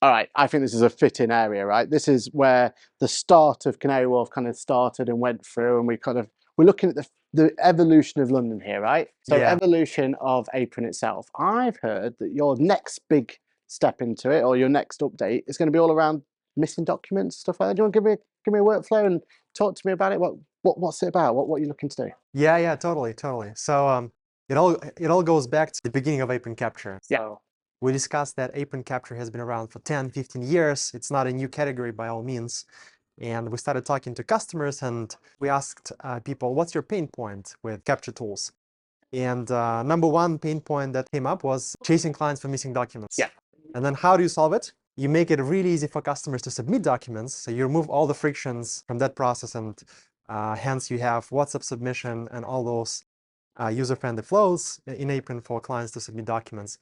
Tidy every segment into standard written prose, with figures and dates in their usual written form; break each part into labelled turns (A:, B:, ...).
A: All right, I think this is a fit-in area, right? This is where the start of Canary Wharf kind of started and went through, and we're looking at the evolution of London here, right? So
B: Yeah.
A: evolution of Apron itself. I've heard that your next big step into it, or your next update, is going to be all around missing documents, stuff like that. Do you want to give me a workflow and talk to me about it? What's it about? What are you looking to do?
B: Yeah, totally. So it all goes back to the beginning of Apron Capture.
A: Yeah.
B: So we discussed that Apron Capture has been around for 10, 15 years. It's not a new category by all means. And we started talking to customers and we asked people, what's your pain point with capture tools? And number one pain point that came up was chasing clients for missing documents.
A: Yeah.
B: And then how do you solve it? You make it really easy for customers to submit documents. So you remove all the frictions from that process, and hence you have WhatsApp submission and all those user-friendly flows in Apron for clients to submit documents.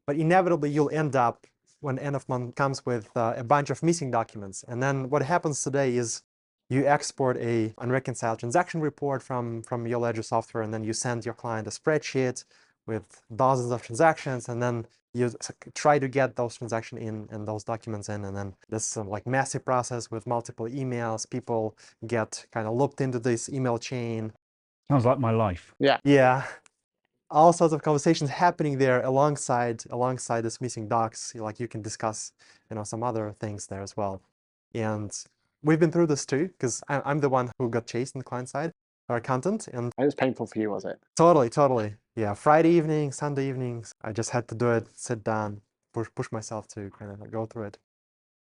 B: But inevitably, you'll end up, when end of month comes, with a bunch of missing documents. And then what happens today is you export a unreconciled transaction report from your ledger software, and then you send your client a spreadsheet with dozens of transactions, and then you try to get those transactions in and those documents in, and then this like massive process with multiple emails. People get kind of looped into this email chain.
C: Sounds like my life.
B: Yeah. All sorts of conversations happening there alongside this missing docs. Like you can discuss, some other things there as well. And we've been through this too, because I'm the one who got chased on the client side, our accountant. And
A: it was painful for you, was it?
B: Totally. Yeah, Friday evening, Sunday evenings, I just had to do it, sit down, push myself to kind of go through it.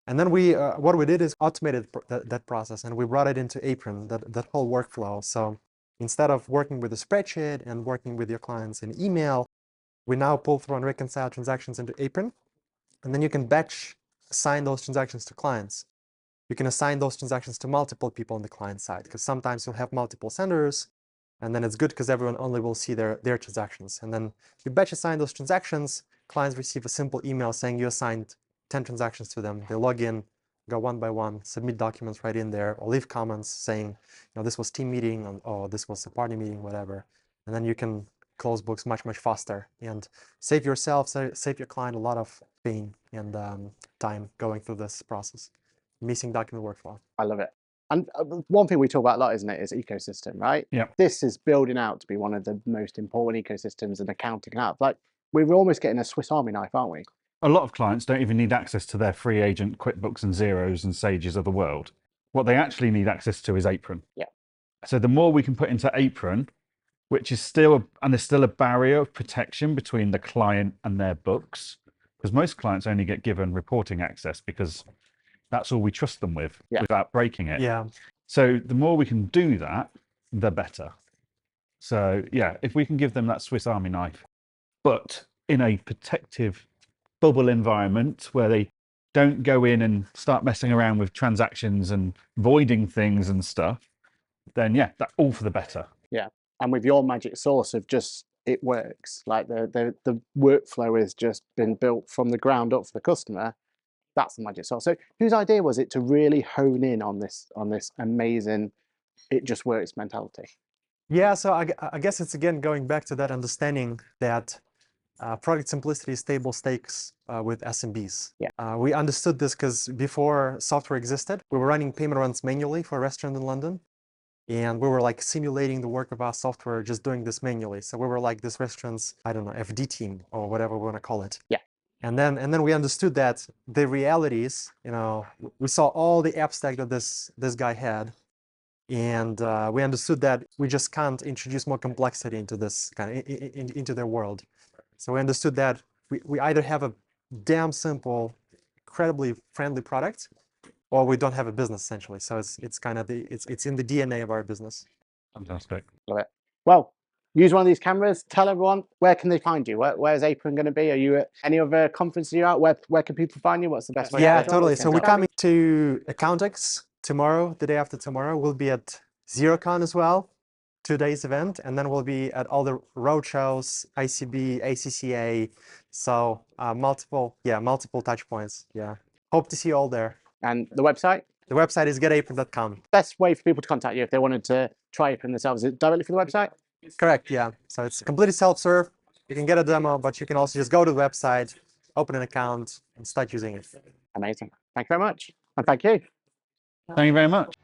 B: And then what we did is automated that process, and we brought it into Apron, that whole workflow. So instead of working with a spreadsheet and working with your clients in email, we now pull through and reconcile transactions into Apron, and then you can batch assign those transactions to clients. You can assign those transactions to multiple people on the client side, because sometimes you'll have multiple senders, and then it's good because everyone only will see their transactions. And then you batch assign those transactions, clients receive a simple email saying you assigned 10 transactions to them. They log in, go one by one, submit documents right in there, or leave comments saying, this was team meeting, or this was a party meeting, whatever. And then you can close books much faster and save yourself, save your client a lot of pain and time going through this process. Missing document workflow.
A: I love it. And one thing we talk about a lot, isn't it, is ecosystem, right?
C: Yeah.
A: This is building out to be one of the most important ecosystems in accounting can have. Like, we're almost getting a Swiss Army knife, aren't we?
C: A lot of clients don't even need access to their free agent QuickBooks and Xeros and Sages of the world. What they actually need access to is Apron.
A: Yeah.
C: So the more we can put into Apron, which is there's still a barrier of protection between the client and their books, because most clients only get given reporting access because that's all we trust them with without breaking it.
B: Yeah.
C: So the more we can do that, the better. So yeah, if we can give them that Swiss Army knife, but in a protective bubble environment where they don't go in and start messing around with transactions and voiding things and stuff, then yeah, that's all for the better.
A: Yeah. And with your magic sauce of just, it works. Like the workflow has just been built from the ground up for the customer. That's the magic sauce. So whose idea was it to really hone in on this amazing, it just works mentality?
B: Yeah, so I guess it's again going back to that understanding that product simplicity is table stakes with SMBs.
A: Yeah.
B: We understood this because before software existed, we were running payment runs manually for a restaurant in London. And we were like simulating the work of our software, just doing this manually. So we were like this restaurant's, I don't know, FD team or whatever we want to call it.
A: Yeah.
B: And then we understood that the realities, we saw all the abstract that this guy had. And we understood that we just can't introduce more complexity into this kind of into their world. So we understood that we either have a damn simple, incredibly friendly product, or we don't have a business essentially. So it's kind of it's in the DNA of our business.
C: Fantastic.
A: Love it. Well, use one of these cameras. Tell everyone, where can they find you? Where's Apron going to be? Are you at any other conferences you're at? Where can people find you? What's the best way?
B: Yeah, totally. So we're coming to JnG&x tomorrow, the day after tomorrow. We'll be at XeroCon as well, 2 days event, and then we'll be at all the road shows, ICB, ACCA. So multiple touch points. Yeah, hope to see you all there.
A: And the website?
B: The website is getapron.com.
A: Best way for people to contact you if they wanted to try Apron themselves, is it directly from the website?
B: Correct, yeah. So it's completely self-serve. You can get a demo, but you can also just go to the website, open an account, and start using it.
A: Amazing. Thank you very much. And thank you.
C: Thank you very much.